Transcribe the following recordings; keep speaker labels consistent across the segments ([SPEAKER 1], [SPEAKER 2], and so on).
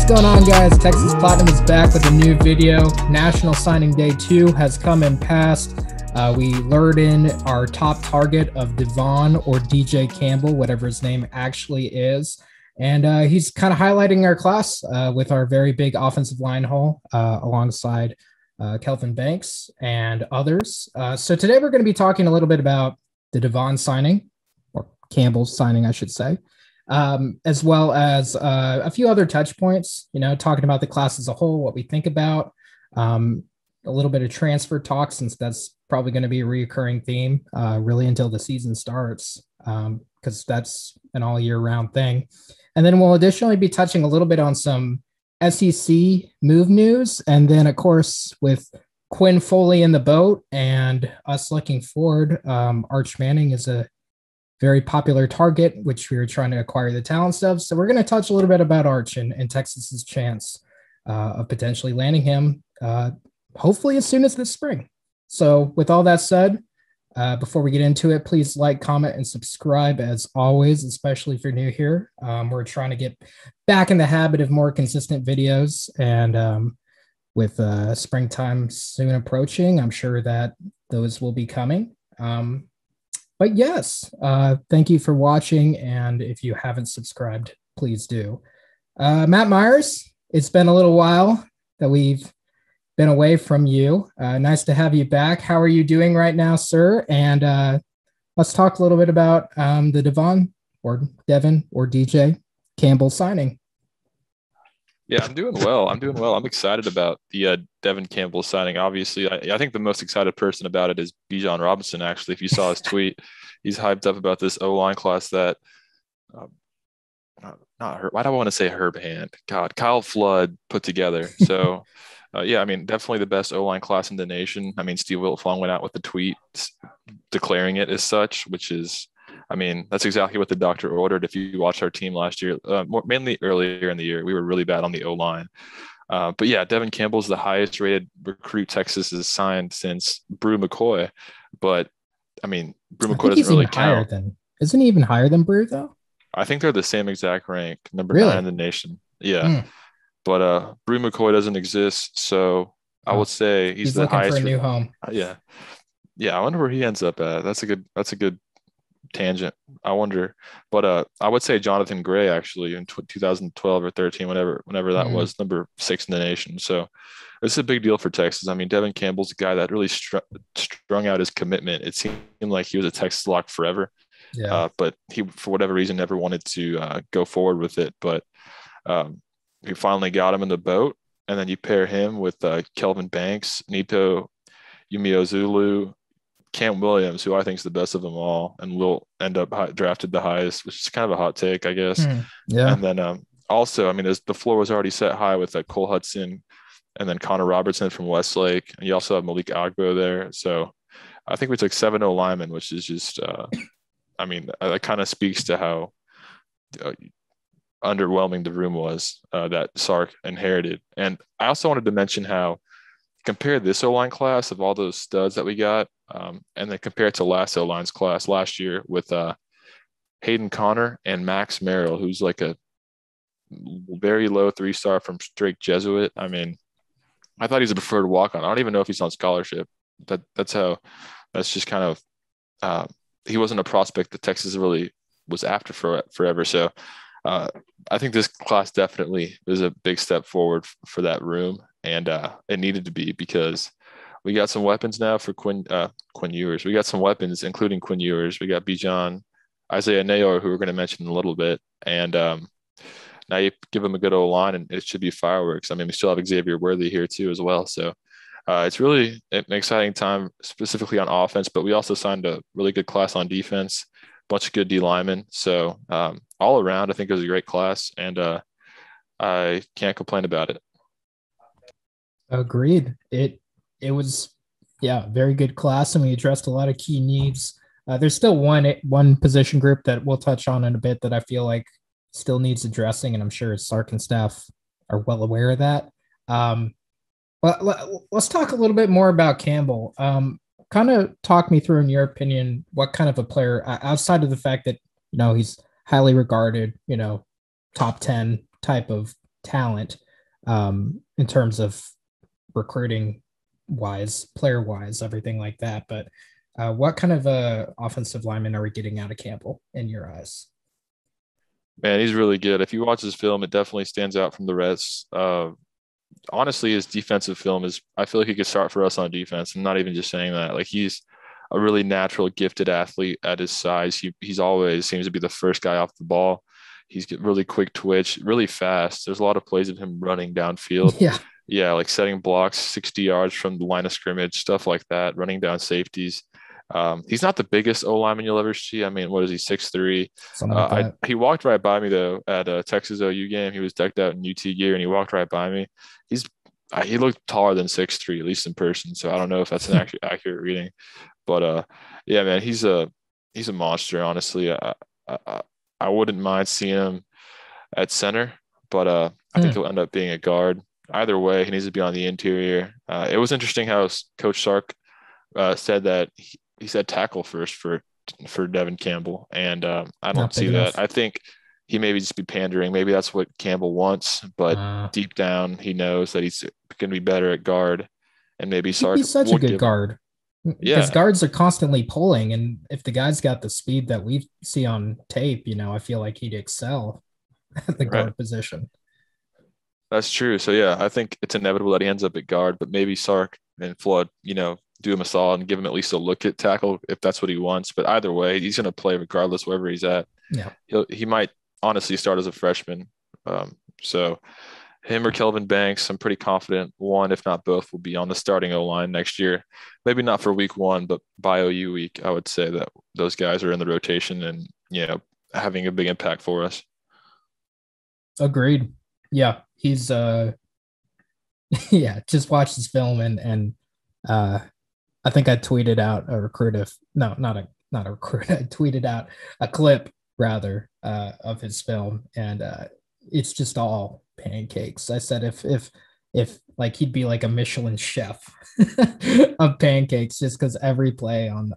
[SPEAKER 1] going on, guys? Texas Platinum is back with a new video. National Signing Day 2 has come and passed. We lured in our top target of Devon or DJ Campbell, whatever his name actually is. And he's kind of highlighting our class with our very big offensive line haul alongside Kelvin Banks and others. So today we're going to be talking a little bit about the Devon signing, or Campbell's signing, I should say. As well as a few other touch points, talking about the class as a whole, what we think about, a little bit of transfer talk, since that's probably going to be a reoccurring theme really until the season starts, because that's an all year round thing. And then we'll additionally be touching a little bit on some SEC move news. And then, of course, with Quinn Foley in the boat and us looking forward, Arch Manning is a very popular target, which we were trying to acquire the talents of. So we're going to touch a little bit about Arch and Texas's chance of potentially landing him, hopefully as soon as this spring. So with all that said, before we get into it, please like, comment, and subscribe as always, especially if you're new here. We're trying to get back in the habit of more consistent videos, and with springtime soon approaching, I'm sure that those will be coming. But yes, thank you for watching. And if you haven't subscribed, please do. Matt Myers, it's been a little while that we've been away from you. Nice to have you back. How are you doing right now, sir? And let's talk a little bit about the Devon or DJ Campbell signing.
[SPEAKER 2] Yeah, I'm doing well. I'm excited about the Devon Campbell signing. Obviously, I think the most excited person about it is Bijan Robinson, actually. If you saw his tweet, he's hyped up about this O-line class that not Herb. Why do I want to say Herb Hand? God, Kyle Flood put together. So, yeah, I mean, definitely the best O-line class in the nation. I mean, Steve Wiltfong went out with the tweet declaring it as such, which is, I mean, that's exactly what the doctor ordered. If you watched our team last year, mainly earlier in the year, we were really bad on the O-line. But yeah, Devon Campbell's the highest rated recruit Texas has signed since Brew McCoy. But I mean, Brew McCoy doesn't really count.
[SPEAKER 1] Isn't he even higher than Brew though?
[SPEAKER 2] I think they're the same exact rank, number
[SPEAKER 1] really?
[SPEAKER 2] 9 in the nation. Yeah. But Brew McCoy doesn't exist. So I would say he's the
[SPEAKER 1] looking
[SPEAKER 2] highest
[SPEAKER 1] for a new home.
[SPEAKER 2] Yeah. I wonder where he ends up at. That's a good tangent. I wonder, but I would say Jonathan Gray actually in 2012 or 13, whenever that was, number 6 in the nation. So it's a big deal for Texas. I mean, Devon Campbell's a guy that really strung out his commitment. It seemed like he was a Texas lock forever. Yeah. But he, for whatever reason, never wanted to go forward with it. But we finally got him in the boat, and then you pair him with Kelvin Banks, Nito Umeozulu, Cam Williams, who I think is the best of them all, and will end up drafted the highest, which is kind of a hot take, I guess.
[SPEAKER 1] Yeah.
[SPEAKER 2] And then also, I mean, the floor was already set high with Cole Hudson and then Connor Robertson from Westlake. And you also have Malik Agbo there. So I think we took 7 linemen, which is just, I mean, that kind of speaks to how underwhelming the room was that Sark inherited. And I also wanted to mention how compare this O-line class of all those studs that we got, and then compare it to last O-line's class last year with Hayden Connor and Max Merrill, who's like a very low 3-star from Drake Jesuit. I mean, I thought he's a preferred walk-on. I don't even know if he's on scholarship. That's just kind of he wasn't a prospect that Texas really was after forever. So I think this class definitely is a big step forward for that room. And it needed to be, because we got some weapons now for Quinn Ewers. We got some weapons, including Quinn Ewers. We got Bijan, Isaiah Nayor, who we're going to mention in a little bit. And now you give them a good old line, and it should be fireworks. I mean, we still have Xavier Worthy here too as well. So it's really an exciting time, specifically on offense. But we also signed a really good class on defense, a bunch of good D linemen. So all around, I think it was a great class, and I can't complain about it.
[SPEAKER 1] Agreed. It was, yeah, very good class, and we addressed a lot of key needs. There's still one position group that we'll touch on in a bit that I feel like still needs addressing, and I'm sure Sark and staff are well aware of that. But let's talk a little bit more about Campbell. Kind of talk me through, in your opinion, what kind of a player, outside of the fact that, he's highly regarded, top 10 type of talent in terms of recruiting wise, player wise, everything like that. But what kind of offensive lineman are we getting out of Campbell in your eyes?
[SPEAKER 2] Man, he's really good. If you watch his film, it definitely stands out from the rest. Honestly, his defensive film is, I feel like he could start for us on defense. I'm not even just saying that. Like, he's a really natural, gifted athlete at his size. He's always seems to be the first guy off the ball. He's got really quick twitch, really fast. There's a lot of plays of him running downfield.
[SPEAKER 1] Yeah.
[SPEAKER 2] Yeah, like setting blocks 60 yards from the line of scrimmage, stuff like that, running down safeties. He's not the biggest O lineman you'll ever see. I mean, what is he, 6'3"?
[SPEAKER 1] Something like that.
[SPEAKER 2] He walked right by me though at a Texas OU game. He was decked out in UT gear and he walked right by me. He looked taller than 6'3", at least in person. So I don't know if that's an accurate reading, but yeah, man, he's a monster. Honestly, I wouldn't mind seeing him at center, but I think he'll end up being a guard. Either way, he needs to be on the interior. It was interesting how Coach Sark said that he said tackle first for Devon Campbell, and I don't see that. I think he maybe just be pandering. Maybe that's what Campbell wants, but deep down he knows that he's going to be better at guard, and maybe Sark.
[SPEAKER 1] He's such a good guard. Because guards are constantly pulling, and if the guy's got the speed that we see on tape, I feel like he'd excel at the guard position.
[SPEAKER 2] That's true. So yeah, I think it's inevitable that he ends up at guard, but maybe Sark and Flood, do him a solid and give him at least a look at tackle if that's what he wants. But either way, he's going to play regardless wherever he's at.
[SPEAKER 1] Yeah,
[SPEAKER 2] he might honestly start as a freshman. So him or Kelvin Banks, I'm pretty confident one, if not both, will be on the starting O-line next year. Maybe not for week one, but by OU week, I would say that those guys are in the rotation and, having a big impact for us.
[SPEAKER 1] Agreed. Yeah, he's just watch this film and I think I tweeted out a recruit not a recruit. I tweeted out a clip rather of his film, and it's just all pancakes. I said if like he'd be like a Michelin chef of pancakes, just because every play on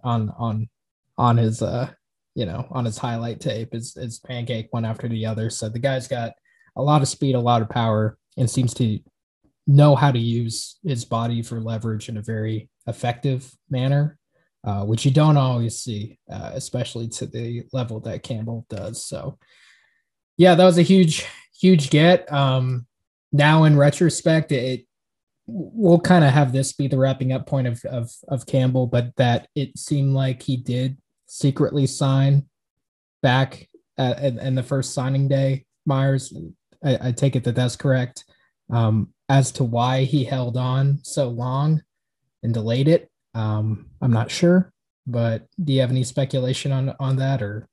[SPEAKER 1] his on his highlight tape is pancake one after the other. So the guy's got a lot of speed, a lot of power, and seems to know how to use his body for leverage in a very effective manner, which you don't always see, especially to the level that Campbell does. So yeah, that was a huge get. Now in retrospect, we'll kind of have this be the wrapping up point of Campbell, but that it seemed like he did secretly sign back in the first signing day. Myers, I take it that that's correct. As to why he held on so long and delayed it, I'm not sure, but do you have any speculation on that, or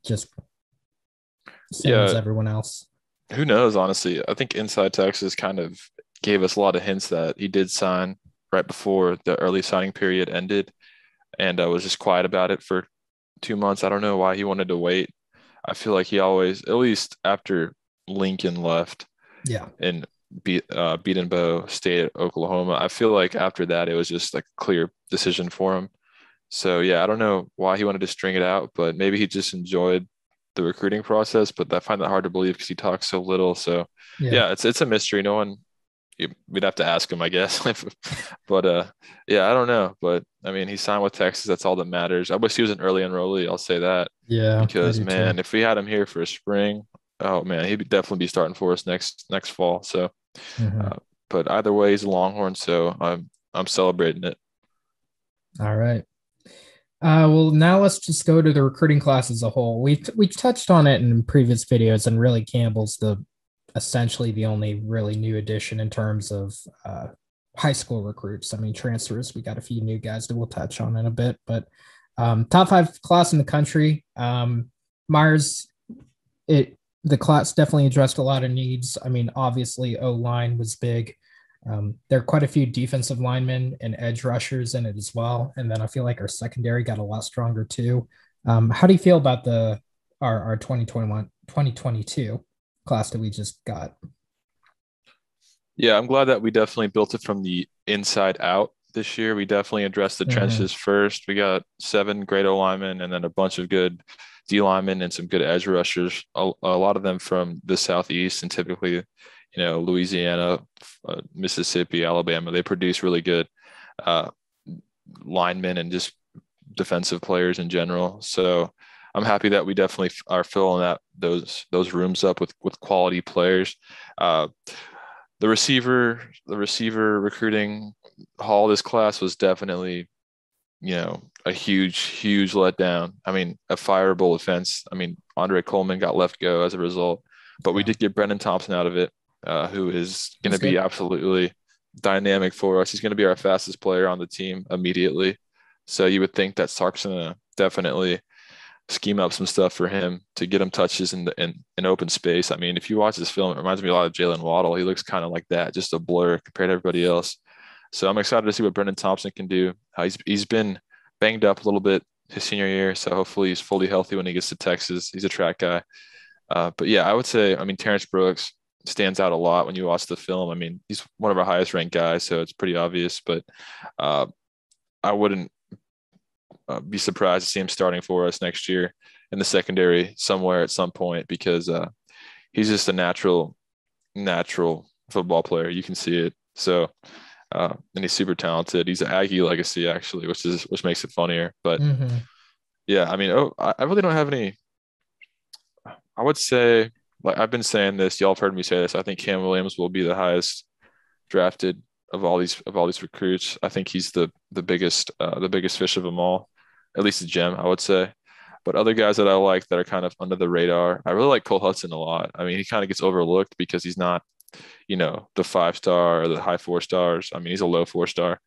[SPEAKER 1] just same as everyone else?
[SPEAKER 2] Who knows, honestly. I think Inside Texas kind of gave us a lot of hints that he did sign right before the early signing period ended, and was just quiet about it for 2 months. I don't know why he wanted to wait. I feel like he always, at least after Lincoln left, and Beatonbow stayed at Oklahoma, I feel like after that it was just like a clear decision for him. So yeah, I don't know why he wanted to string it out, but maybe he just enjoyed the recruiting process. But I find that hard to believe because he talks so little. So yeah, it's a mystery. No one, we'd have to ask him, I guess. But yeah, I don't know. But I mean, he signed with Texas. That's all that matters. I wish he was an early enrollee. I'll say that.
[SPEAKER 1] Yeah,
[SPEAKER 2] because man, if we had him here for a spring, oh man, he'd definitely be starting for us next fall. So, but either way, he's a Longhorn, so I'm celebrating it.
[SPEAKER 1] All right. Well, now let's just go to the recruiting class as a whole. We've touched on it in previous videos, and really Campbell's essentially the only really new addition in terms of high school recruits. I mean, transfers, we got a few new guys that we'll touch on in a bit, but top 5 class in the country. Myers, the class definitely addressed a lot of needs. I mean, obviously O-line was big. There are quite a few defensive linemen and edge rushers in it as well. And then I feel like our secondary got a lot stronger too. How do you feel about our 2022 class that we just got?
[SPEAKER 2] Yeah, I'm glad that we definitely built it from the inside out this year. We definitely addressed the trenches first. We got 7 great O linemen and then a bunch of good D linemen and some good edge rushers. A lot of them from the Southeast and typically, Louisiana, Mississippi, Alabama. They produce really good uh, linemen and just defensive players in general. So I'm happy that we definitely are filling those rooms up with quality players. Uh, the receiver recruiting haul this class was definitely, a huge letdown. I mean, a fireable offense. I mean, Andre Coleman got left go as a result, but we did get Brendan Thompson out of it, who is going to be absolutely dynamic for us. He's going to be our fastest player on the team immediately. So you would think that Sark's going to definitely scheme up some stuff for him to get him touches in open space. I mean, if you watch this film, it reminds me a lot of Jalen Waddle. He looks kind of like that, just a blur compared to everybody else. So I'm excited to see what Brendan Thompson can do. He's been banged up a little bit his senior year, so hopefully he's fully healthy when he gets to Texas. He's a track guy. But yeah, I would say, Terrence Brooks stands out a lot when you watch the film. I mean, he's one of our highest ranked guys, so it's pretty obvious, but I wouldn't be surprised to see him starting for us next year in the secondary somewhere at some point, because he's just a natural football player. You can see it. So, and he's super talented. He's an Aggie legacy, actually, which makes it funnier. But yeah, I mean, I really don't have any. I would say, like I've been saying this, y'all have heard me say this. I think Cam Williams will be the highest drafted of all these recruits. I think he's the biggest fish of them all, at least a gem, I would say. But other guys that I like that are kind of under the radar, I really like Cole Hudson a lot. I mean, he kind of gets overlooked because he's not, the 5-star or the high 4 stars. I mean, he's a low 4-star,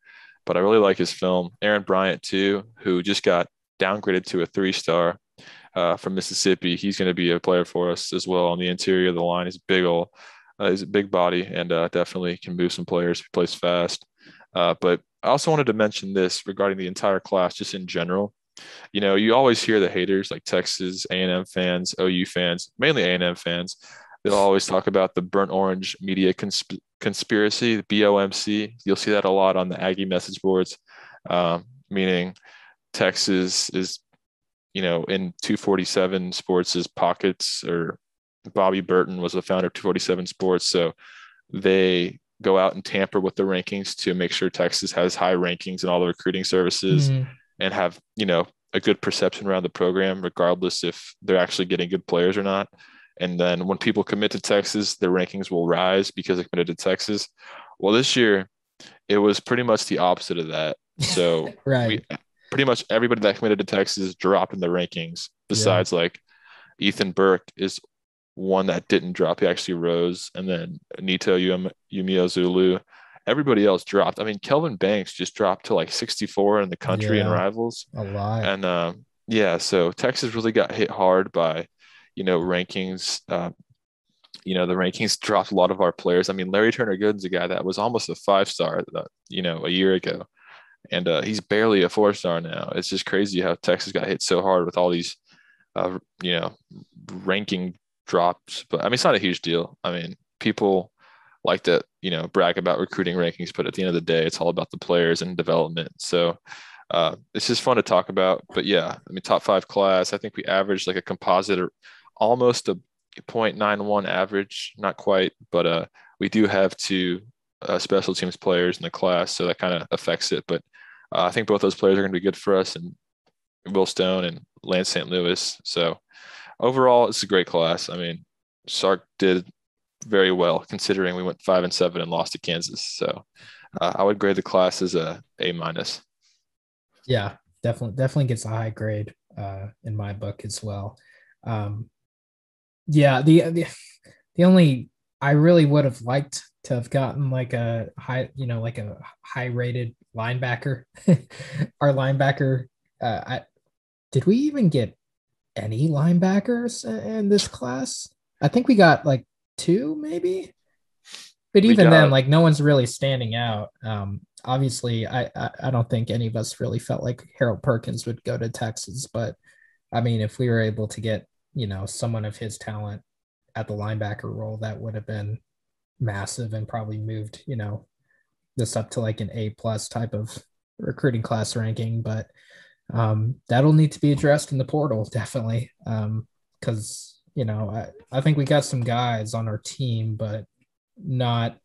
[SPEAKER 2] but I really like his film. Aaron Bryant too, who just got downgraded to a 3-star from Mississippi. He's going to be a player for us as well on the interior of the line. He's he's a big body and definitely can move some players. He plays fast. But I also wanted to mention this regarding the entire class, just in general. You always hear the haters like Texas A&M fans, OU fans, mainly A&M fans. They'll always talk about the burnt orange media conspiracy, the BOMC. You'll see that a lot on the Aggie message boards, meaning Texas is, in 247 Sports' pockets, or Bobby Burton was the founder of 247 Sports. So they go out and tamper with the rankings to make sure Texas has high rankings in all the recruiting services and have, a good perception around the program, regardless if they're actually getting good players or not. And then when people commit to Texas, their rankings will rise because they committed to Texas. Well, this year, it was pretty much the opposite of that. So pretty much everybody that committed to Texas dropped in the rankings, besides like Ethan Burke is one that didn't drop. He actually rose. And then Nito Yumio Zulu, everybody else dropped. I mean, Kelvin Banks just dropped to like 64 in the country in rivals.
[SPEAKER 1] A lot.
[SPEAKER 2] And so Texas really got hit hard by, rankings. The rankings dropped a lot of our players. I mean, Larry Turner Gooden's a guy that was almost a 5-star, a year ago. And he's barely a 4-star now. It's just crazy how Texas got hit so hard with all these, ranking drops. But I mean, it's not a huge deal. I mean, people like to, brag about recruiting rankings, but at the end of the day, it's all about the players and development. So it's just fun to talk about. But yeah, I mean, top 5 class, I think we averaged like a composite or almost a 0.91 average, not quite, but we do have 2 special teams players in the class, so that kind of affects it. But I think both those players are going to be good for us, and Will Stone and Lance St. Louis. So overall, it's a great class. I mean, Sark did very well considering we went 5-7 and lost to Kansas. So I would grade the class as a A-.
[SPEAKER 1] Yeah, definitely gets a high grade in my book as well. The only, I really would have liked to have gotten like a high, like a high rated linebacker. Our linebacker, did we even get any linebackers in this class? I think we got like 2 maybe, but even then, like no one's really standing out. Obviously I don't think any of us really felt like Harold Perkins would go to Texas, but I mean, if we were able to get, someone of his talent at the linebacker role, that would have been massive and probably moved, this up to like an A+ type of recruiting class ranking. But That'll need to be addressed in the portal, definitely. Because, I think we got some guys on our team, but not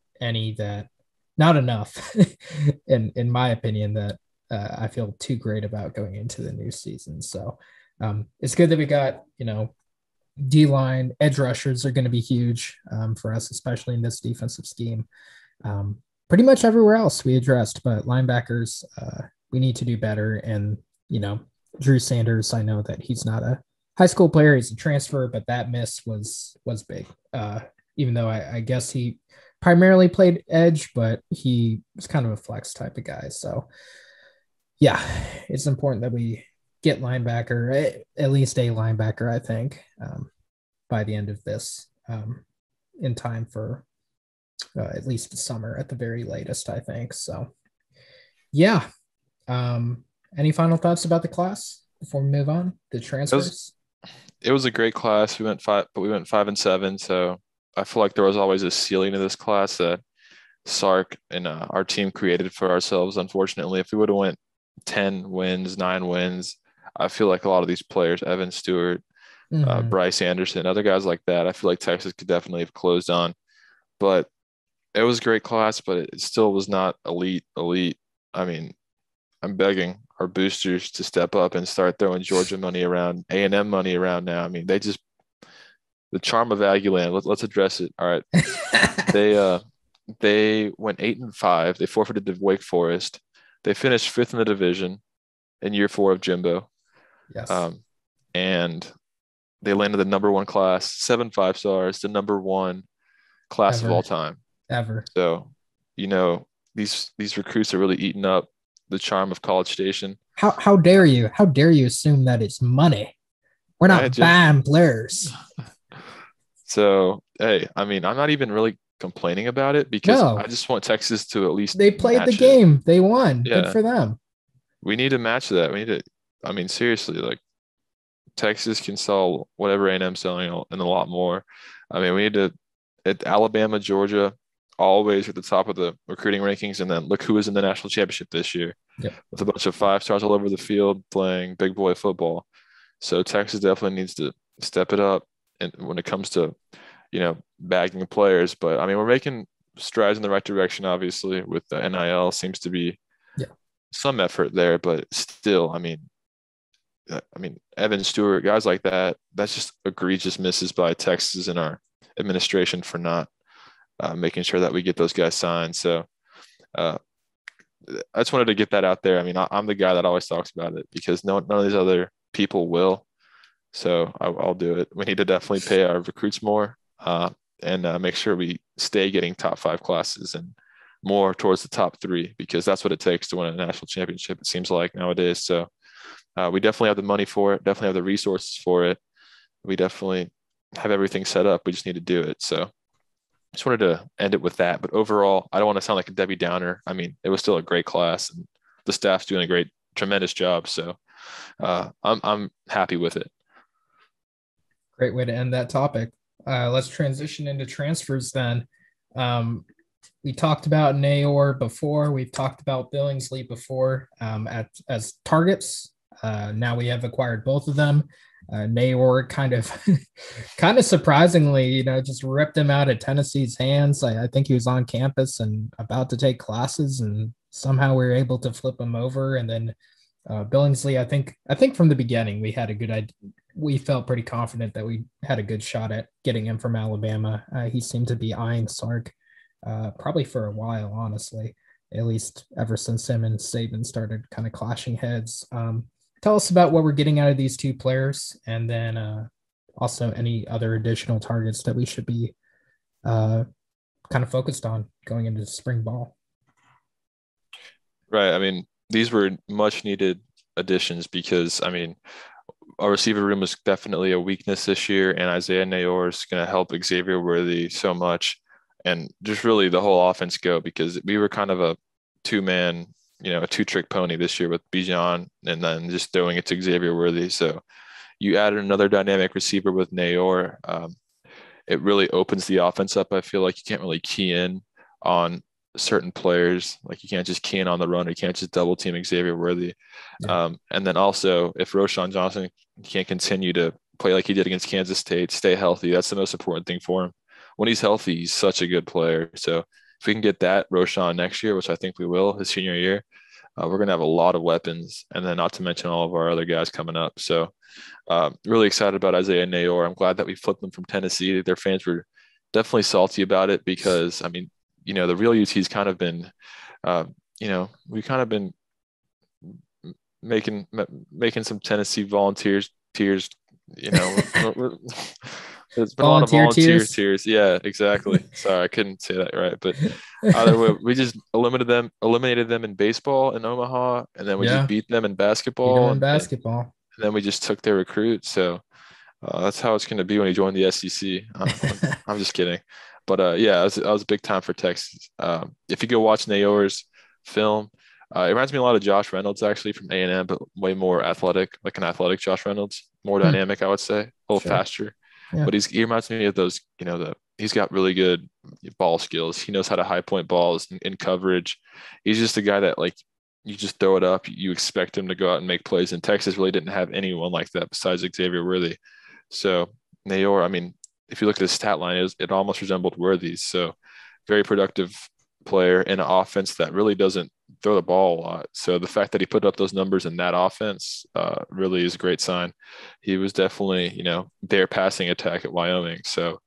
[SPEAKER 1] not enough, in my opinion, that I feel too great about going into the new season. So it's good that we got, D line, edge rushers are going to be huge for us, especially in this defensive scheme. Pretty much everywhere else we addressed, but linebackers, we need to do better. And, Drew Sanders, I know that he's not a high school player, he's a transfer, but that miss was big. Even though I guess he primarily played edge, but he was kind of a flex type of guy. So, yeah, it's important that we get linebacker, at least a linebacker, I think, by the end of this, in time for at least the summer at the very latest, I think. So, yeah. Any final thoughts about the class before we move on? The transfers?
[SPEAKER 2] It was a great class. We went 5-7. So I feel like there was always a ceiling to this class that Sark and our team created for ourselves. Unfortunately, if we would have went 10 wins, 9 wins, I feel like a lot of these players, Evan Stewart, Bryce Anderson, other guys like that, I feel like Texas could definitely have closed on. But it was a great class, but it still was not elite. I mean, I'm begging our boosters to step up and start throwing Georgia money around, A&M money around now. I mean, the charm of Aggieland. Let's address it. All right, they went 8-5. They forfeited to Wake Forest. They finished 5th in the division in year 4 of Jimbo.
[SPEAKER 1] Yes.
[SPEAKER 2] And they landed the number 1 class, 7 5-stars, the number 1 class of all time.
[SPEAKER 1] Ever.
[SPEAKER 2] So, these recruits are really eating up the charm of College Station.
[SPEAKER 1] How dare you? How dare you assume that it's money? We're not buying players.
[SPEAKER 2] So, hey, I mean, I'm not even really complaining about it because I just want Texas to at least.
[SPEAKER 1] They played the game. They won.
[SPEAKER 2] Yeah.
[SPEAKER 1] Good for them.
[SPEAKER 2] We need to match that. Seriously, like Texas can sell whatever A&M selling and a lot more. I mean, we need to at Alabama, Georgia, always at the top of the recruiting rankings. And then look who is in the national championship this year with a bunch of 5-stars all over the field playing big boy football. So Texas definitely needs to step it up. And when it comes to, bagging players, but I mean, we're making strides in the right direction, obviously, with the NIL seems to be some effort there, but still, I mean, Evan Stewart, guys like that, that's just egregious misses by Texas and our administration for not making sure that we get those guys signed. So I just wanted to get that out there. I mean, I'm the guy that always talks about it because none of these other people will. So I'll do it. We need to definitely pay our recruits more and make sure we stay getting top 5 classes and more towards the top 3 because that's what it takes to win a national championship, it seems like nowadays. So we definitely have the money for it, definitely have the resources for it. We definitely have everything set up. We just need to do it. So I just wanted to end it with that. But overall, I don't want to sound like a Debbie Downer. I mean, it was still a great class and the staff's doing a tremendous job. So I'm happy with it.
[SPEAKER 1] Great way to end that topic. Let's transition into transfers then. We talked about Nayor before. We've talked about Billingsley before as targets. Now we have acquired both of them. Nayor kind of surprisingly, just ripped him out of Tennessee's hands. I think he was on campus and about to take classes, and somehow we were able to flip him over. And then Billingsley, I think from the beginning we had a good idea. We felt pretty confident that we had a good shot at getting him from Alabama. He seemed to be eyeing Sark probably for a while, honestly, at least ever since him and Saban started kind of clashing heads. Tell us about what we're getting out of these 2 players, and then also any other additional targets that we should be kind of focused on going into spring ball.
[SPEAKER 2] Right. I mean, these were much needed additions because, I mean, our receiver room was definitely a weakness this year, and Isaiah Nayor is going to help Xavier Worthy so much, and just really the whole offense go because we were kind of a 2-man, a 2-trick pony this year with Bijan and then just throwing it to Xavier Worthy. So you added another dynamic receiver with Nayor. It really opens the offense up. I feel like you can't really key in on certain players. Like you can't just key in on the run, or you can't just double team Xavier Worthy.
[SPEAKER 1] Yeah.
[SPEAKER 2] And then also, if Roshan Johnson can't continue to play like he did against Kansas State, stay healthy, that's the most important thing for him. When he's healthy, he's such a good player. So if we can get that Roshan next year, which I think we will, his senior year, we're going to have a lot of weapons, and then not to mention all of our other guys coming up. So really excited about Isaiah Nayor. I'm glad that we flipped them from Tennessee. Their fans were definitely salty about it because, I mean, the real UT's kind of been, we've kind of been making some Tennessee volunteers tears. There's been a lot of volunteer tears. Yeah, exactly. Sorry, I couldn't say that right. But either way, we just eliminated them in baseball in Omaha, and then we just beat them in basketball.
[SPEAKER 1] And
[SPEAKER 2] then we just took their recruit. So that's how it's going to be when you join the SEC. I'm just kidding. But yeah, I was big time for Texas. If you go watch Nayor's film, it reminds me a lot of Josh Reynolds actually from A&M, but way more athletic, like an athletic Josh Reynolds, more dynamic, I would say, a little faster. Yeah. But he reminds me of those, he's got really good ball skills. He knows how to high point balls in coverage. He's just a guy that, like, you just throw it up, you expect him to go out and make plays. And Texas really didn't have anyone like that besides Xavier Worthy. So Nayor, I mean, if you look at his stat line, it almost resembled Worthy's. So very productive player in an offense that really doesn't throw the ball a lot. So the fact that he put up those numbers in that offense really is a great sign. He was definitely, their passing attack at Wyoming. So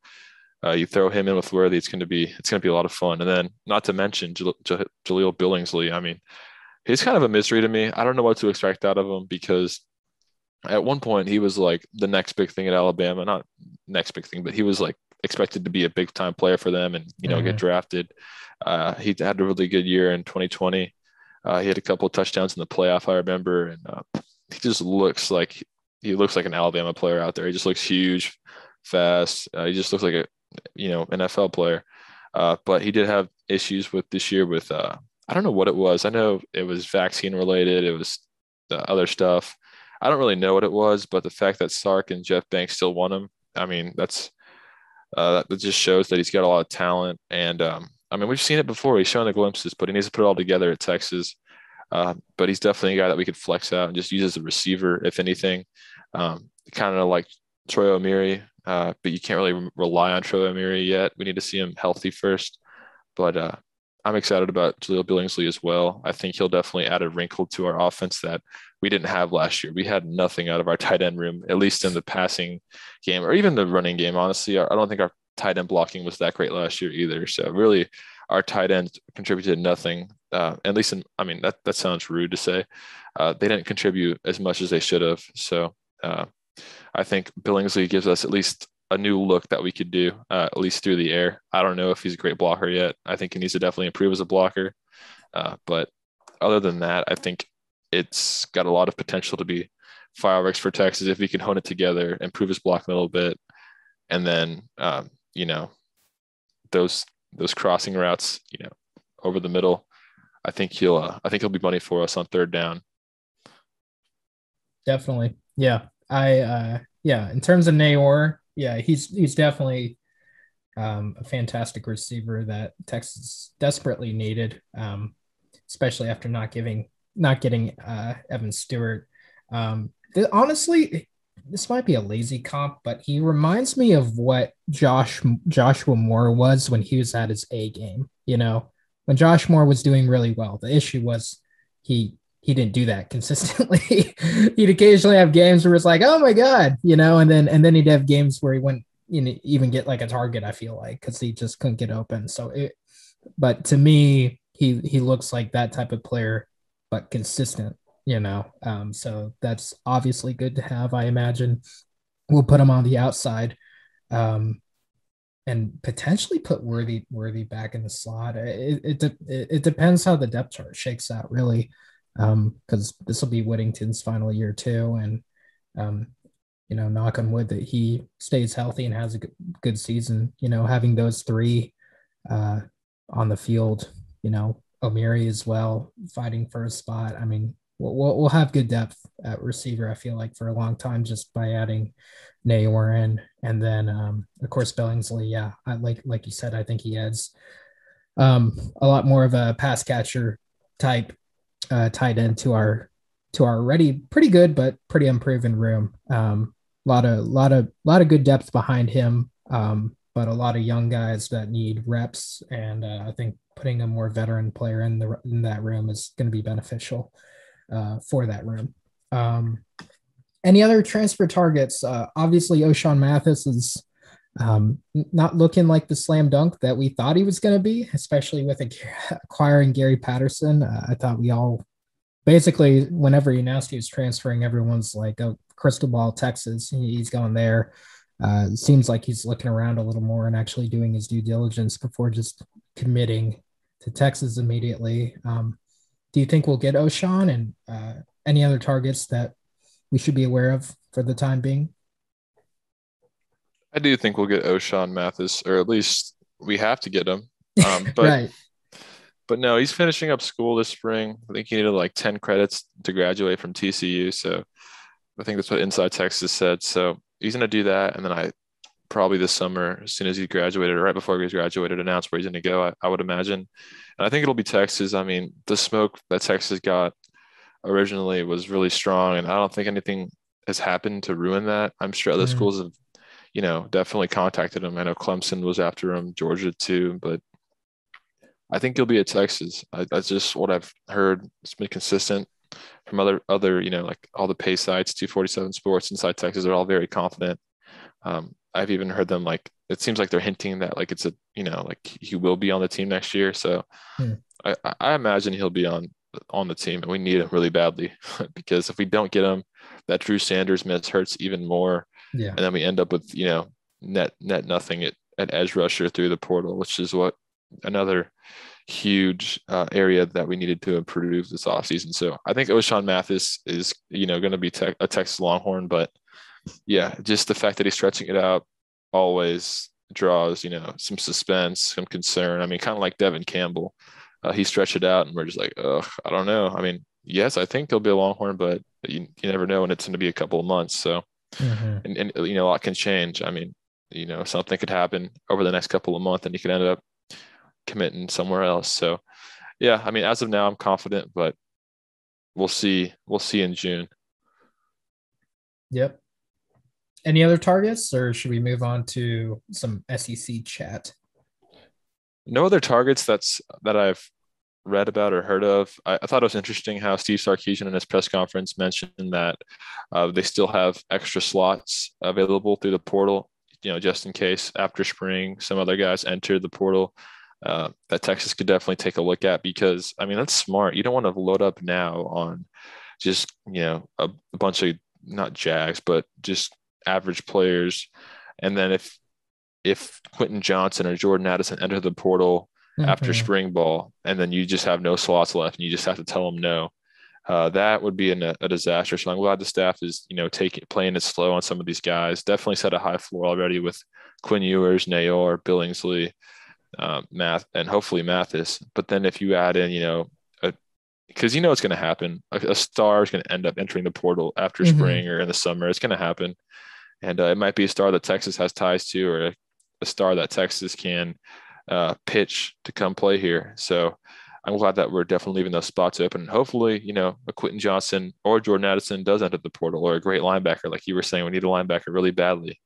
[SPEAKER 2] you throw him in with Worthy, it's going to be a lot of fun. And then not to mention Jahleel Billingsley. I mean, he's kind of a mystery to me. I don't know what to expect out of him because at one point he was like the next big thing at Alabama, not next big thing, but he was like expected to be a big time player for them and, get drafted. He had a really good year in 2020. He had a couple of touchdowns in the playoff, I remember. And he just looks like an Alabama player out there. He just looks huge, fast. He just looks like a, NFL player. But he did have issues with this year with, I don't know what it was. I know it was vaccine related. It was other stuff. I don't really know what it was, but the fact that Sark and Jeff Banks still won him, I mean, that just shows that he's got a lot of talent. And I mean, we've seen it before. He's shown the glimpses, but he needs to put it all together at Texas. But he's definitely a guy that we could flex out and just use as a receiver, if anything. Kind of like Troy O'Meary, but you can't really rely on Troy O'Meary yet. We need to see him healthy first. But I'm excited about Jahleel Billingsley as well. I think he'll definitely add a wrinkle to our offense that we didn't have last year. We had nothing out of our tight end room, at least in the passing game or even the running game. Honestly, I don't think our tight end blocking was that great last year either. So really, our tight ends contributed nothing. At least, that sounds rude to say. They didn't contribute as much as they should have. So I think Billingsley gives us at least a new look that we could do, at least through the air. I don't know if he's a great blocker yet. I think he needs to definitely improve as a blocker. But other than that, I think it's got a lot of potential to be fireworks for Texas if we can hone it together, improve his blocking a little bit. And then, those crossing routes, over the middle, I think he'll be money for us on third down.
[SPEAKER 1] Definitely. Yeah. In terms of Nayor, yeah, he's definitely a fantastic receiver that Texas desperately needed, especially after not getting Evan Stewart. Honestly, this might be a lazy comp, but he reminds me of what Joshua Moore was when he was at his A game. When Josh Moore was doing really well, the issue was he didn't do that consistently. He'd occasionally have games where it's like, oh my God, and then he'd have games where he wouldn't even get like a target, I feel like, because he just couldn't get open. But to me, he looks like that type of player, but consistent, so that's obviously good to have. I imagine we'll put him on the outside and potentially put Worthy back in the slot. It depends how the depth chart shakes out, really. Because this will be Whittington's final year too, and knock on wood that he stays healthy and has a good season. Having those three on the field, O'Meary as well fighting for a spot. I mean, we'll have good depth at receiver, I feel like, for a long time just by adding Nayor in, and then of course Billingsley. Yeah, like you said, I think he adds A lot more of a pass catcher type tight end to our already pretty good but pretty unproven room. Lot of good depth behind him, but a lot of young guys that need reps, and I think putting a more veteran player in that room is going to be beneficial for that room. Any other transfer targets? Obviously, O'Shawn Mathis is not looking like the slam dunk that we thought he was going to be, especially with acquiring Gary Patterson. I thought we all basically, whenever he announced he was transferring, everyone's like, oh, crystal ball, Texas, he's going there. It seems like he's looking around a little more and actually doing his due diligence before just committing to Texas immediately. Do you think we'll get O'Shawn, and any other targets that we should be aware of for the time being?
[SPEAKER 2] I do think we'll get O'Shawn Mathis, or at least we have to get him. But
[SPEAKER 1] Right.
[SPEAKER 2] but no, he's finishing up school this spring. I think he needed like 10 credits to graduate from TCU. So I think that's what Inside Texas said. So he's going to do that. And then I probably this summer, as soon as he graduated or right before he graduated, announce where he's going to go, I would imagine. And I think it'll be Texas. I mean, the smoke that Texas got originally was really strong. And I don't think anything has happened to ruin that. I'm sure other schools have, definitely contacted him. I know Clemson was after him, Georgia too, but I think he'll be at Texas. That's just what I've heard. It's been consistent from other, like all the pay sites, 247 Sports, Inside Texas are all very confident. I've even heard them like, it seems like they're hinting that like it's a, like he will be on the team next year. So I imagine he'll be on the team, and we need him really badly because if we don't get him, that Drew Sanders miss hurts even more.
[SPEAKER 1] Yeah.
[SPEAKER 2] And then we end up with, net nothing at edge rusher through the portal, which is what another huge area that we needed to improve this offseason. So I think O'Shawn Mathis is, going to be a Texas Longhorn, but yeah, just the fact that he's stretching it out always draws, some suspense, some concern. I mean, kind of like Devon Campbell. He stretched it out and we're just like, I don't know. I mean, yes, I think he'll be a Longhorn, but you never know when it's going to be a couple of months. So, and a lot can change. I mean, something could happen over the next couple of months and he could end up committing somewhere else. So yeah, I mean, as of now, I'm confident, but we'll see. We'll see in June.
[SPEAKER 1] Yep. Any other targets, or should we move on to some SEC chat?
[SPEAKER 2] No other targets that I've read about or heard of. I thought it was interesting how Steve Sarkisian in his press conference mentioned that they still have extra slots available through the portal, just in case after spring some other guys enter the portal. That Texas could definitely take a look at, because I mean, that's smart. You don't want to load up now on just, a bunch of not Jags, but just average players. And then if Quentin Johnson or Jordan Addison enter the portal after spring ball, and then you just have no slots left and you just have to tell them no, that would be a disaster. So I'm glad the staff is, playing it slow on some of these guys. Definitely set a high floor already with Quinn Ewers, Nayor, Billingsley, and hopefully Mathis. But then if you add in, because it's going to happen, a star is going to end up entering the portal after spring or in the summer. It's going to happen. And it might be a star that Texas has ties to, or a star that Texas can pitch to come play here. So I'm glad that we're definitely leaving those spots open. And hopefully, a Quentin Johnson or Jordan Addison does enter the portal, or a great linebacker. Like you were saying, we need a linebacker really badly.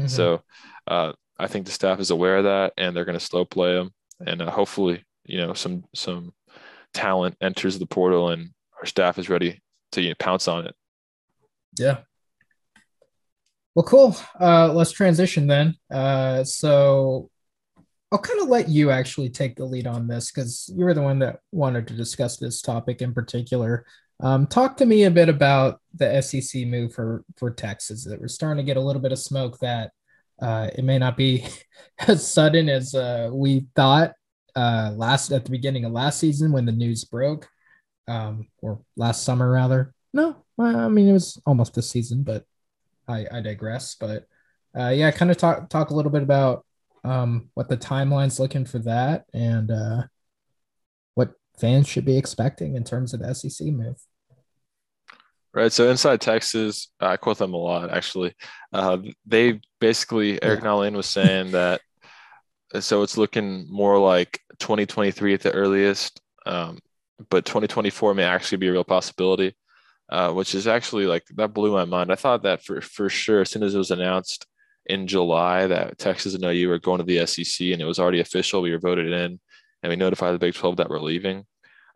[SPEAKER 2] So I think the staff is aware of that, and they're going to slow play them. And hopefully, some talent enters the portal and our staff is ready to pounce on it.
[SPEAKER 1] Yeah. Well, cool. Let's transition then. So I'll kind of let you actually take the lead on this, because you were the one that wanted to discuss this topic in particular. Talk to me a bit about the SEC move for Texas. That we're starting to get a little bit of smoke that it may not be as sudden as we thought at the beginning of last season when the news broke, or last summer rather. No, I mean, it was almost this season, but I digress. But kind of talk a little bit about what the timeline's looking for that, and what fans should be expecting in terms of the SEC move.
[SPEAKER 2] Right. So Inside Texas, I quote them a lot, actually. They basically, Eric Nahlin was saying that So it's looking more like 2023 at the earliest, but 2024 may actually be a real possibility, which is actually like that blew my mind. I thought that for sure as soon as it was announced in July that Texas and OU were going to the SEC and it was already official, we were voted in and we notified the Big 12 that we're leaving.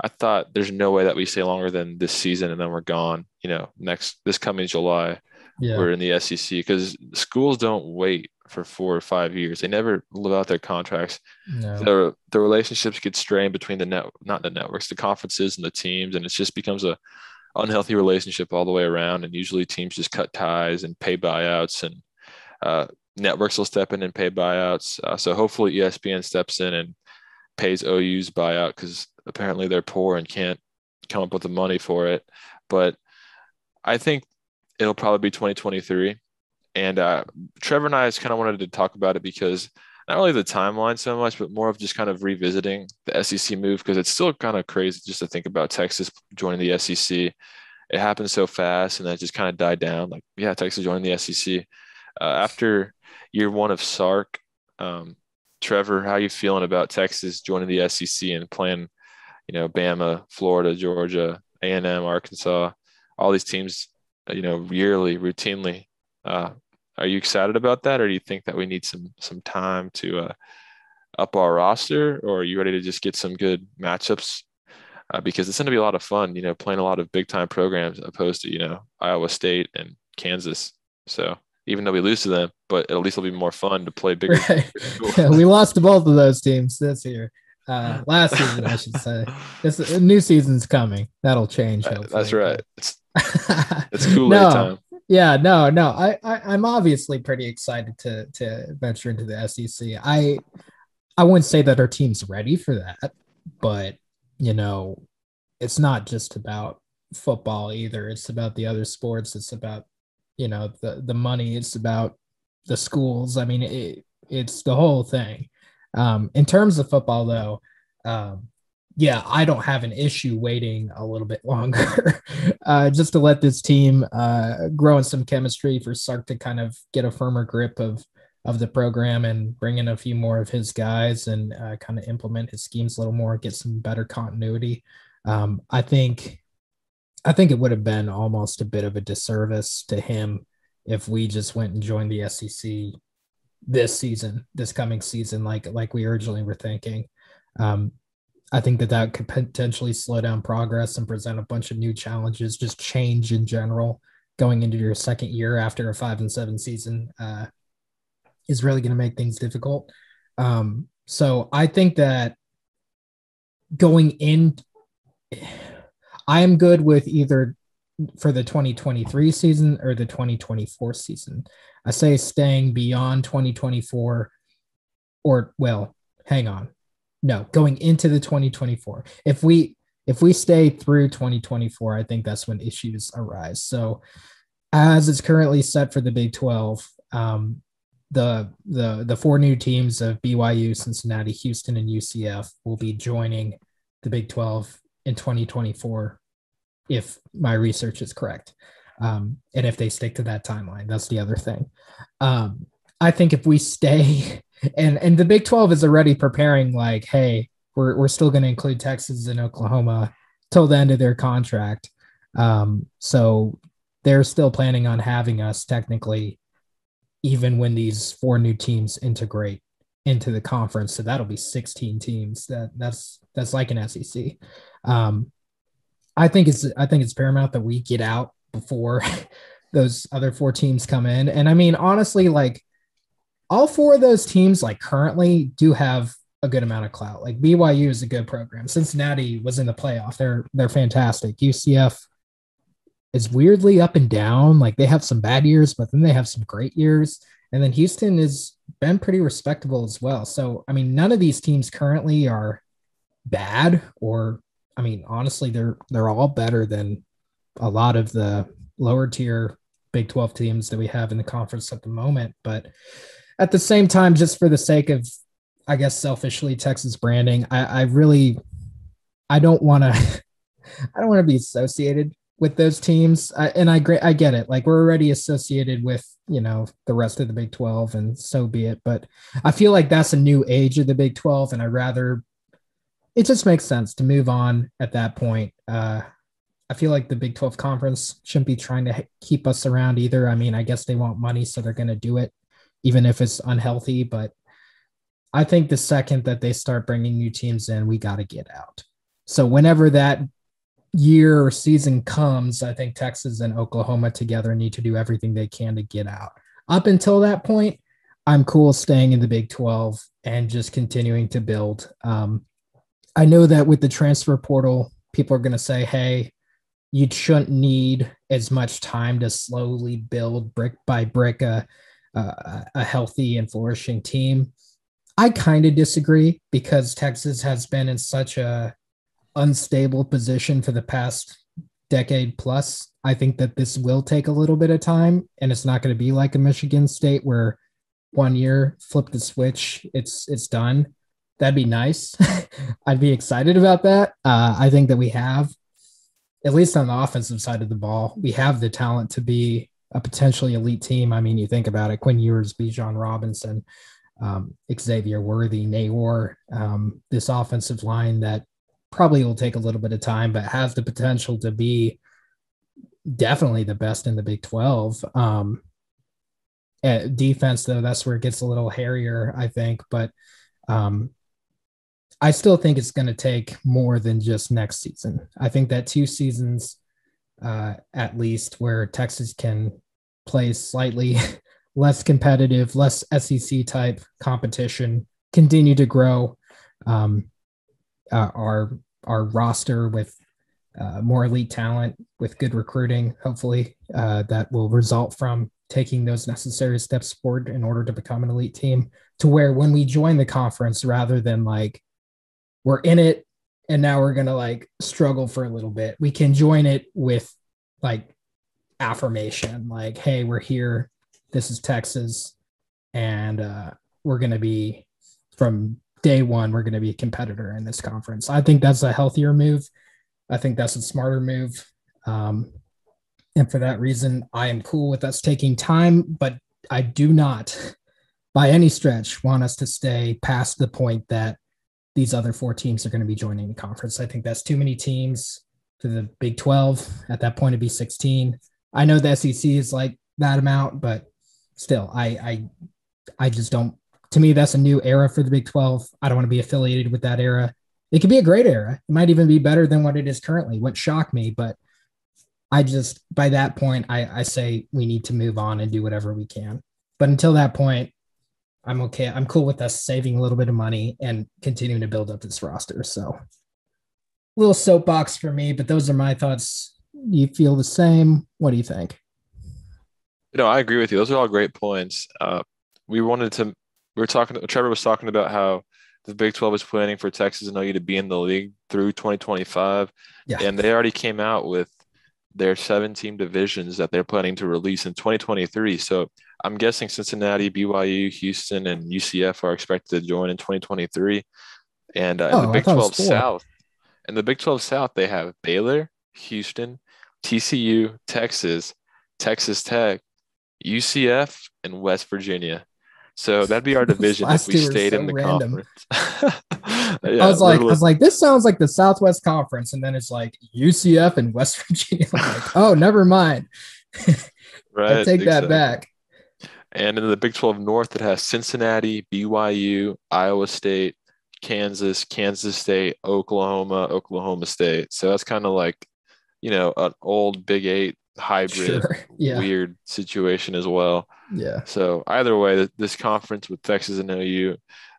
[SPEAKER 2] I thought there's no way that we stay longer than this season and then we're gone. This coming July,
[SPEAKER 1] Yeah.
[SPEAKER 2] we're in the SEC because schools don't wait for 4 or 5 years. They never live out their contracts.
[SPEAKER 1] No.
[SPEAKER 2] The relationships get strained between not the networks, the conferences and the teams, and it just becomes a unhealthy relationship all the way around. And usually teams just cut ties and pay buyouts, and networks will step in and pay buyouts. So hopefully ESPN steps in and pays OU's buyout because apparently they're poor and can't come up with the money for it. But I think it'll probably be 2023. And Trevor and I just kind of wanted to talk about it because not only the timeline so much, but more of just kind of revisiting the SEC move because it's still kind of crazy just to think about Texas joining the SEC. It happened so fast and then it just kind of died down. Like, yeah, Texas joining the SEC. After year one of Sark, Trevor, how are you feeling about Texas joining the SEC and playing, Bama, Florida, Georgia, A&M, Arkansas, all these teams, yearly, routinely? Are you excited about that, or do you think that we need some time to up our roster, or are you ready to just get some good matchups? Because it's going to be a lot of fun, playing a lot of big time programs opposed to, Iowa State and Kansas. So even though we lose to them, but at least it'll be more fun to play bigger.
[SPEAKER 1] Right. Yeah, we lost to both of those teams this year. Last season, I should say. This new season's coming. That'll change. Hopefully.
[SPEAKER 2] That's right. It's Kool-Aid time.
[SPEAKER 1] Yeah, no. I'm obviously pretty excited to venture into the SEC. I wouldn't say that our team's ready for that, but it's not just about football either. It's about the other sports. It's about the money. It's about the schools. I mean, it's the whole thing. In terms of football, though, yeah, I don't have an issue waiting a little bit longer just to let this team grow in some chemistry for Sark to kind of get a firmer grip of the program and bring in a few more of his guys and kind of implement his schemes a little more, get some better continuity. I think it would have been almost a bit of a disservice to him if we just went and joined the SEC this coming season, like we originally were thinking. I think that could potentially slow down progress and present a bunch of new challenges, just change in general going into your second year after a 5-7 season is really going to make things difficult. So I think that going in, I am good with either for the 2023 season or the 2024 season. I say staying beyond 2024 hang on. No, going into the 2024. If we stay through 2024, I think that's when issues arise. So as it's currently set for the Big 12, the four new teams of BYU, Cincinnati, Houston, and UCF will be joining the Big 12 in 2024, if my research is correct. And if they stick to that timeline, that's the other thing. I think if we stay and the Big 12 is already preparing like, hey, we're still going to include Texas and Oklahoma till the end of their contract. So they're still planning on having us technically, even when these four new teams integrate into the conference. So that'll be 16 teams. That's like an SEC. I think it's paramount that we get out before those other four teams come in. And I mean, honestly, like all four of those teams, like currently do have a good amount of clout. Like BYU is a good program. Cincinnati was in the playoff. They're fantastic. UCF is weirdly up and down. Like they have some bad years, but then they have some great years. And then Houston has been pretty respectable as well. So, I mean, none of these teams currently are bad, or, I mean, honestly, they're all better than a lot of the lower tier Big 12 teams that we have in the conference at the moment. But at the same time, just for the sake of, I guess, selfishly Texas branding, I don't want to be associated with those teams. I get it. Like we're already associated with, the rest of the Big 12 and so be it. But I feel like that's a new age of the Big 12. And it just makes sense to move on at that point. I feel like the Big 12 conference shouldn't be trying to keep us around either. I mean, I guess they want money, so they're going to do it, even if it's unhealthy. But I think the second that they start bringing new teams in, we got to get out. So whenever that year or season comes, I think Texas and Oklahoma together need to do everything they can to get out. Up until that point, I'm cool staying in the Big 12 and just continuing to build. I know that with the transfer portal, people are going to say, hey, you shouldn't need as much time to slowly build brick by brick a healthy and flourishing team. I kind of disagree because Texas has been in such a unstable position for the past decade plus. I think that this will take a little bit of time, and it's not going to be like a Michigan State where 1 year, flip the switch, it's done. That'd be nice. I'd be excited about that. I think that we have, at least on the offensive side of the ball, we have the talent to be a potentially elite team. I mean, you think about it, Quinn Ewers, Bijan Robinson, Xavier Worthy, Nayor, this offensive line that probably will take a little bit of time, but has the potential to be definitely the best in the Big 12. At defense, though, that's where it gets a little hairier, I think. But I still think it's going to take more than just next season. I think that 2 seasons, at least, where Texas can play slightly less competitive, less SEC type competition, continue to grow our roster with more elite talent, with good recruiting, hopefully, that will result from taking those necessary steps forward in order to become an elite team, to where when we join the conference, rather than like we're in it and now we're going to like struggle for a little bit, we can join it with like affirmation, like, hey, we're here, this is Texas, and we're going to be, from day one, we're going to be a competitor in this conference. I think that's a healthier move. I think that's a smarter move. And for that reason, I am cool with us taking time, but I do not by any stretch want us to stay past the point that these other 4 teams are going to be joining the conference. I think that's too many teams for the Big 12. At that point, it'd be 16. I know the SEC is like that amount, but still, I just don't. To me, that's a new era for the Big 12. I don't want to be affiliated with that era. It could be a great era. It might even be better than what it is currently. Wouldn't shock me, but I just, by that point, I say we need to move on and do whatever we can. But until that point, I'm okay. I'm cool with us saving a little bit of money and continuing to build up this roster. So, little soapbox for me, but those are my thoughts. You feel the same? What do you think?
[SPEAKER 2] I agree with you. Those are all great points. Trevor was talking about how the Big 12 is planning for Texas and OU to be in the league through 2025. Yeah. And they already came out with their 7-team divisions that they're planning to release in 2023. So I'm guessing Cincinnati, BYU, Houston, and UCF are expected to join in 2023. And in the Big 12 South, they have Baylor, Houston, TCU, Texas, Texas Tech, UCF, and West Virginia. So that'd be our division if we stayed in the conference. Yeah, I was like, this sounds like the Southwest Conference, and then it's like UCF and West Virginia. I'm like, oh, never mind. Right,
[SPEAKER 1] I take that back.
[SPEAKER 2] And in the Big 12 North, it has Cincinnati, BYU, Iowa State, Kansas, Kansas State, Oklahoma State. So that's kind of like, an old Big 8 hybrid, weird situation as well.
[SPEAKER 1] Yeah.
[SPEAKER 2] So either way, this conference with Texas and OU,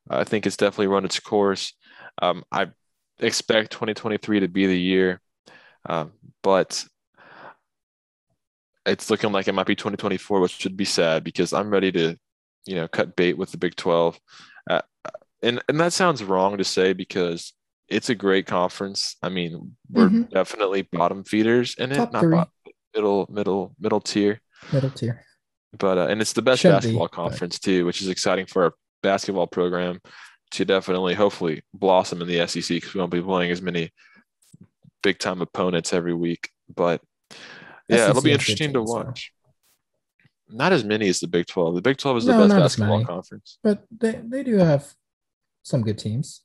[SPEAKER 2] I think it's definitely run its course. I expect 2023 to be the year, but it's looking like it might be 2024, which should be sad because I'm ready to, cut bait with the Big 12. And that sounds wrong to say because it's a great conference. I mean, we're definitely bottom feeders in it,
[SPEAKER 1] Top
[SPEAKER 2] not
[SPEAKER 1] 3.
[SPEAKER 2] Middle tier.
[SPEAKER 1] Middle tier.
[SPEAKER 2] But and it's the best basketball conference too, which is exciting for our basketball program to definitely, hopefully, blossom in the SEC because we won't be playing as many big time opponents every week. But Yeah, it'll
[SPEAKER 1] SEC
[SPEAKER 2] be
[SPEAKER 1] has good
[SPEAKER 2] interesting to
[SPEAKER 1] teams, though.
[SPEAKER 2] watch. Not as many as the Big 12. The Big 12 is the
[SPEAKER 1] No,
[SPEAKER 2] best
[SPEAKER 1] not as
[SPEAKER 2] basketball
[SPEAKER 1] many,
[SPEAKER 2] conference.
[SPEAKER 1] but they do have some good teams.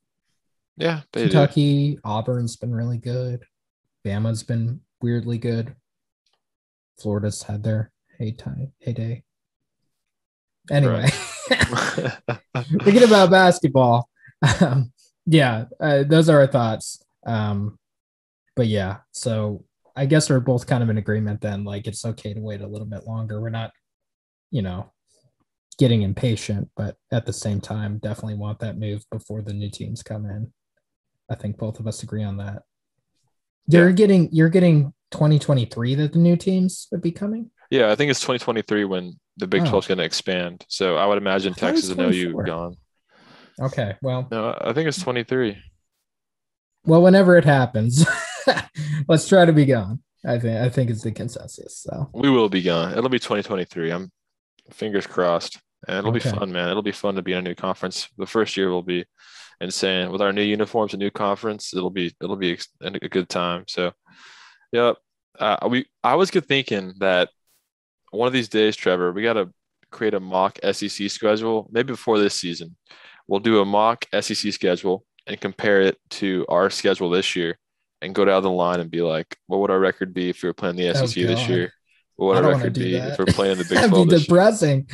[SPEAKER 2] Yeah, they do.
[SPEAKER 1] Kentucky, Auburn's been really good. Bama's been weirdly good. Florida's had their heyday. Anyway,
[SPEAKER 2] Right.
[SPEAKER 1] thinking about basketball. Yeah, those are our thoughts. But yeah, so I guess we're both kind of in agreement then. Like, it's okay to wait a little bit longer. We're not, getting impatient, but at the same time, definitely want that move before the new teams come in. I think both of us agree on that. You're getting 2023 that the new teams would be coming.
[SPEAKER 2] Yeah, I think it's 2023 when the Big 12 is going to expand. So I would imagine Texas and OU gone.
[SPEAKER 1] Okay, well,
[SPEAKER 2] no, I think it's 23.
[SPEAKER 1] Well, whenever it happens, let's try to be gone. I think it's the consensus. So
[SPEAKER 2] we will be gone. It'll be 2023. I'm fingers crossed, and it'll be fun, man. It'll be fun to be in a new conference. The first year will be insane with our new uniforms, a new conference. It'll be a good time. So, yeah, I was thinking that one of these days, Trevor, we got to create a mock SEC schedule. Maybe before this season, we'll do a mock SEC schedule and compare it to our schedule this year, and go down the line and be like, what would our record be if we were playing the SEC this year? What would our record be if we're playing the Big 12
[SPEAKER 1] That'd be
[SPEAKER 2] this
[SPEAKER 1] depressing.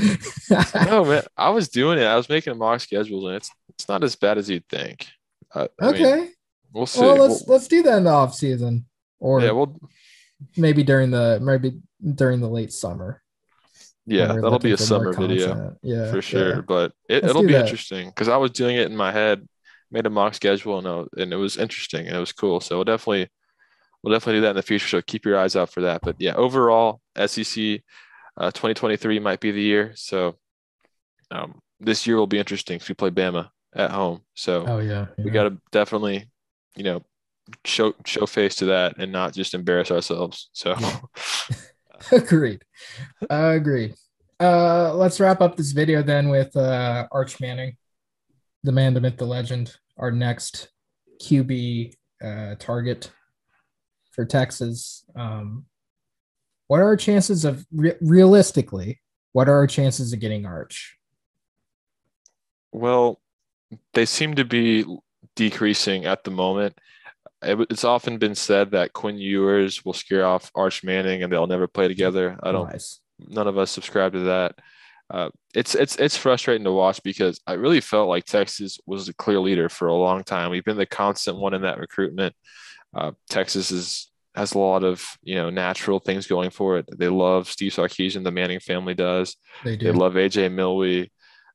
[SPEAKER 2] No, man. I was doing it. I was making mock schedules, and it's not as bad as you'd think.
[SPEAKER 1] Okay.
[SPEAKER 2] I mean, we'll see.
[SPEAKER 1] Well, let's do that in the off season, or maybe during the late summer.
[SPEAKER 2] Yeah, that'll be a summer video, for sure. Yeah. But it'll be interesting because I was doing it in my head, made a mock schedule, and it was interesting and it was cool. So we'll definitely do that in the future. So keep your eyes out for that. But yeah, overall, SEC 2023 might be the year. So this year will be interesting because we play Bama at home. So we got to definitely, show face to that and not just embarrass ourselves. So
[SPEAKER 1] Agreed. Let's wrap up this video then with Arch Manning, the man, the myth, the legend, our next QB target for Texas. What are our chances of realistically? What are our chances of getting Arch?
[SPEAKER 2] Well, they seem to be decreasing at the moment. It's often been said that Quinn Ewers will scare off Arch Manning and they'll never play together. None of us subscribe to that. It's frustrating to watch because I really felt like Texas was the clear leader for a long time. We've been the constant one in that recruitment. Texas has a lot of natural things going for it. They love Steve Sarkisian, the Manning family does. They love AJ Milwee.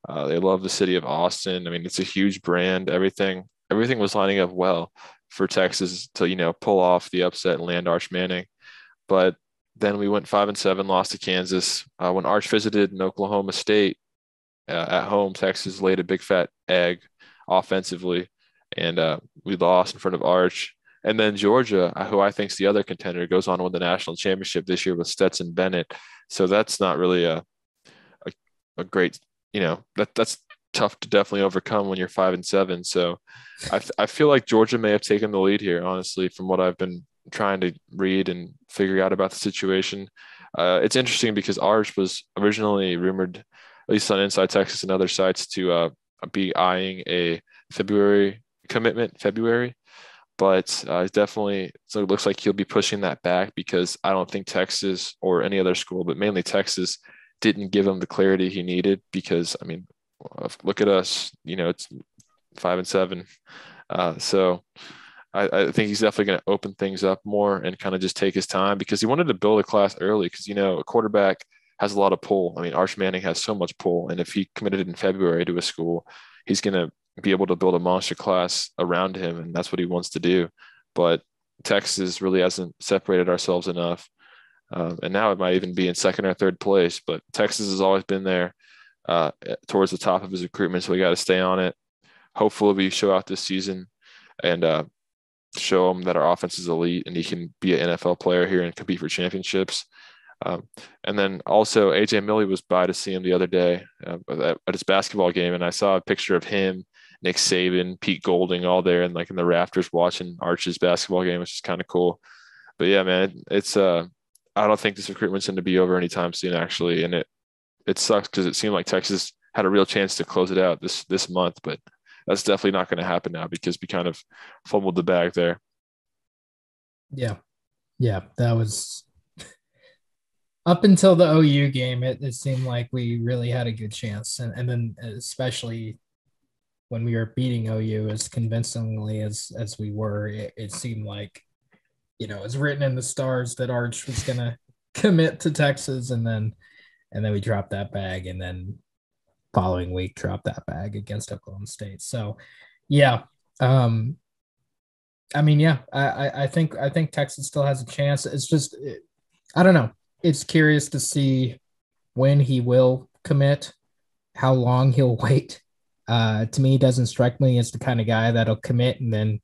[SPEAKER 2] They love the city of Austin. I mean, it's a huge brand. Everything was lining up well for Texas to pull off the upset and land Arch Manning. But then we went 5-7, lost to Kansas. When Arch visited in Oklahoma State at home, Texas laid a big fat egg offensively, and we lost in front of Arch. And then Georgia, who I think is the other contender, goes on to win the national championship this year with Stetson Bennett. So that's not really a great, that's tough to definitely overcome when you're 5-7. So I feel like Georgia may have taken the lead here, honestly, from what I've been trying to read and figure out about the situation. It's interesting because Arch was originally rumored, at least on Inside Texas and other sites, to be eyeing a February commitment, but definitely, so it looks like he'll be pushing that back because I don't think Texas or any other school, but mainly Texas, didn't give him the clarity he needed because, I mean, look at us, it's 5-7. So I think he's definitely going to open things up more and kind of just take his time because he wanted to build a class early because, a quarterback has a lot of pull. I mean, Arch Manning has so much pull. And if he committed in February to a school, he's going to be able to build a monster class around him. And that's what he wants to do. But Texas really hasn't separated ourselves enough. And now it might even be in second or third place. But Texas has always been there towards the top of his recruitment. So we got to stay on it. Hopefully we show out this season and show him that our offense is elite and he can be an NFL player here and compete for championships. And then also AJ Milwee was by to see him the other day at his basketball game. And I saw a picture of him, Nick Saban, Pete Golding, all there and like in the rafters watching Arch's basketball game, which is kind of cool. But yeah, man, it's I don't think this recruitment's going to be over anytime soon, actually. And it sucks because it seemed like Texas had a real chance to close it out this month, but that's definitely not going to happen now because we kind of fumbled the bag there.
[SPEAKER 1] Yeah. Yeah. That was up until the OU game. It seemed like we really had a good chance. And then especially when we were beating OU as convincingly as we were, it seemed like, you know, it's written in the stars that Arch was going to commit to Texas. And then we dropped that bag, and then following week dropped that bag against Oklahoma State. So yeah. I mean, yeah, I think Texas still has a chance. It's just, I don't know. It's curious to see when he will commit, how long he'll wait. To me, he doesn't strike me as the kind of guy that'll commit and then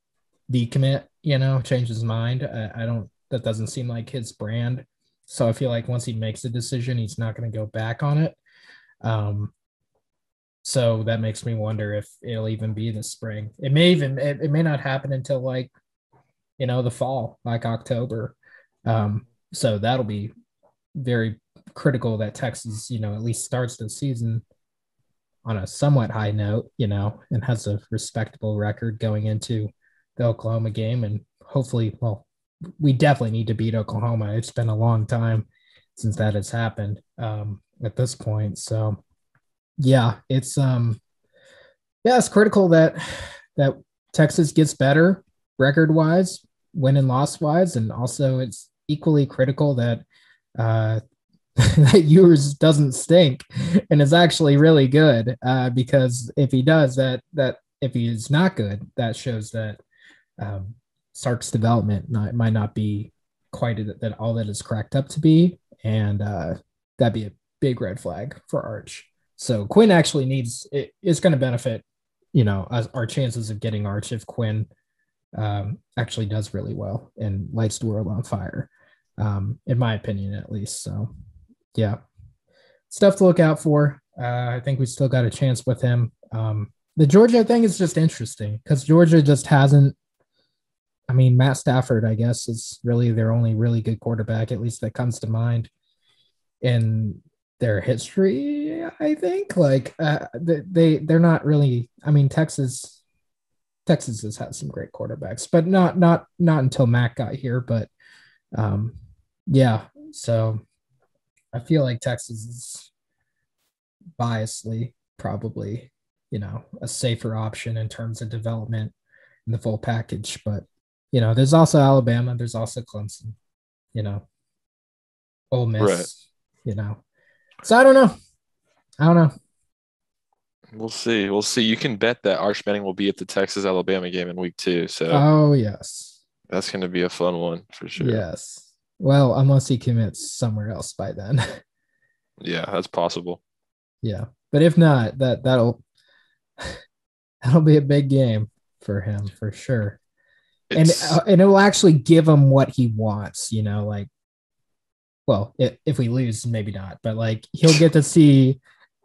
[SPEAKER 1] decommit, you know, change his mind. I don't, that doesn't seem like his brand. So I feel like once he makes a decision, he's not going to go back on it. So that makes me wonder if it'll even be this spring. It may not happen until like, you know, the fall, like October. So that'll be very critical that Texas, you know, at least starts the season on a somewhat high note, you know, and has a respectable record going into the Oklahoma game. And hopefully, well, we definitely need to beat Oklahoma. It's been a long time since that has happened at this point. So yeah, it's critical that Texas gets better record wise, win and loss wise, and also it's equally critical that that yours doesn't stink and is actually really good, because if he does that if he is not good, that shows that Sark's development might not be quite that all that is cracked up to be, and that'd be a big red flag for Arch. So Quinn actually needs it. It's going to benefit, you know, our chances of getting Arch if Quinn actually does really well and lights the world on fire, in my opinion, at least. So yeah, stuff to look out for. I think we still got a chance with him. The Georgia thing is just interesting because Georgia just hasn't. I mean, Matt Stafford, I guess, is really their only really good quarterback, at least that comes to mind in their history. I think like they're not really. I mean, Texas has had some great quarterbacks, but not until Mac got here. But yeah, so I feel like Texas is biasly probably, you know, a safer option in terms of development in the full package. But, you know, there's also Alabama, there's also Clemson, you know, Ole Miss,
[SPEAKER 2] Right.
[SPEAKER 1] You know. So I don't know.
[SPEAKER 2] We'll see. You can bet that Arch Manning will be at the Texas-Alabama game in week 2. So
[SPEAKER 1] Oh, yes.
[SPEAKER 2] that's going to be a fun one for sure.
[SPEAKER 1] Yes. Well, unless he commits somewhere else by then.
[SPEAKER 2] Yeah, that's possible.
[SPEAKER 1] Yeah. But if not, that'll be a big game for him for sure. And it will actually give him what he wants, you know, like, well, if we lose, maybe not, but like he'll get to see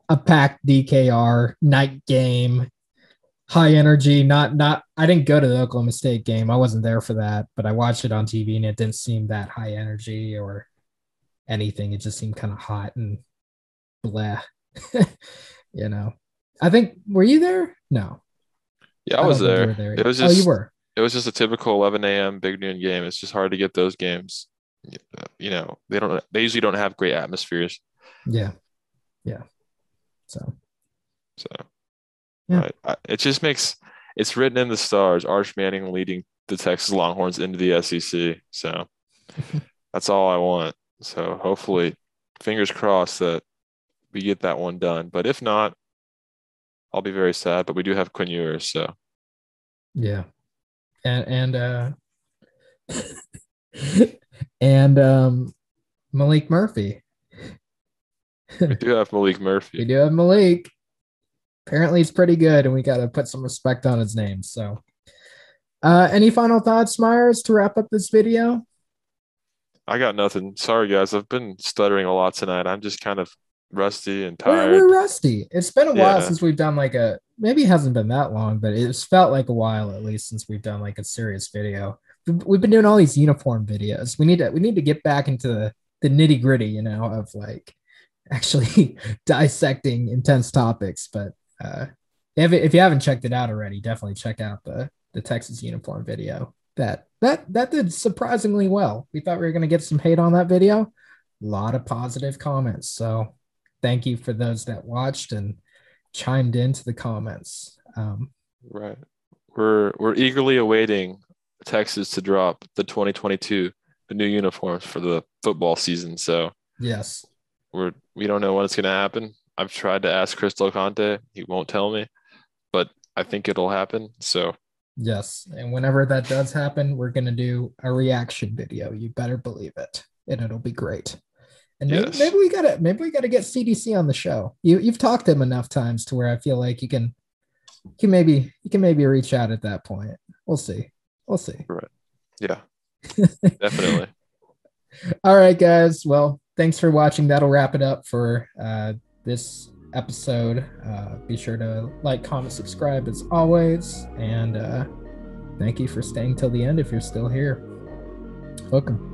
[SPEAKER 1] a packed DKR night game, high energy. Not I didn't go to the Oklahoma State game. I wasn't there for that, but I watched it on TV and it didn't seem that high energy or anything. It just seemed kind of hot and blah. You know. I think, were you there? No.
[SPEAKER 2] Yeah, I was there. It was just,
[SPEAKER 1] you were.
[SPEAKER 2] It was just a typical 11 a.m. big noon game. It's just hard to get those games. You know, they usually don't have great atmospheres.
[SPEAKER 1] Yeah. Yeah. So
[SPEAKER 2] yeah. Right. It just makes it's written in the stars. Arch Manning leading the Texas Longhorns into the SEC. So that's all I want. So hopefully, fingers crossed that we get that one done. But if not, I'll be very sad. But we do have Quinn Ewers, so
[SPEAKER 1] yeah, and and Malik Murphy.
[SPEAKER 2] We do have Malik Murphy.
[SPEAKER 1] We do have Malik. Apparently, he's pretty good, and we got to put some respect on his name. So, any final thoughts, Myers, to wrap up this video?
[SPEAKER 2] I got nothing. Sorry, guys. I've been stuttering a lot tonight. I'm just kind of rusty and tired.
[SPEAKER 1] We're rusty. It's been a while since we've done like maybe it hasn't been that long, but it's felt like a while at least since we've done like a serious video. We've been doing all these uniform videos. We need to get back into the the nitty gritty, you know, of like actually dissecting intense topics. But if you haven't checked it out already, definitely check out the Texas uniform video. That did surprisingly well. We thought we were going to get some hate on that video. A lot of positive comments. So thank you for those that watched and chimed into the comments.
[SPEAKER 2] Right. We're eagerly awaiting Texas to drop the 2022 new uniforms for the football season. So
[SPEAKER 1] yes,
[SPEAKER 2] we don't know when it's going to happen. I've tried to ask Crystal Conte. He won't tell me, but I think it'll happen. So
[SPEAKER 1] yes. And whenever that does happen, we're going to do a reaction video. You better believe it. And it'll be great. And maybe we gotta get CDC on the show. You've talked to him enough times to where I feel like you can maybe reach out at that point. We'll see.
[SPEAKER 2] Right. Yeah. Definitely.
[SPEAKER 1] All right, guys. Well, thanks for watching. That'll wrap it up for this episode. Be sure to like, comment, subscribe as always. And thank you for staying till the end if you're still here. Welcome.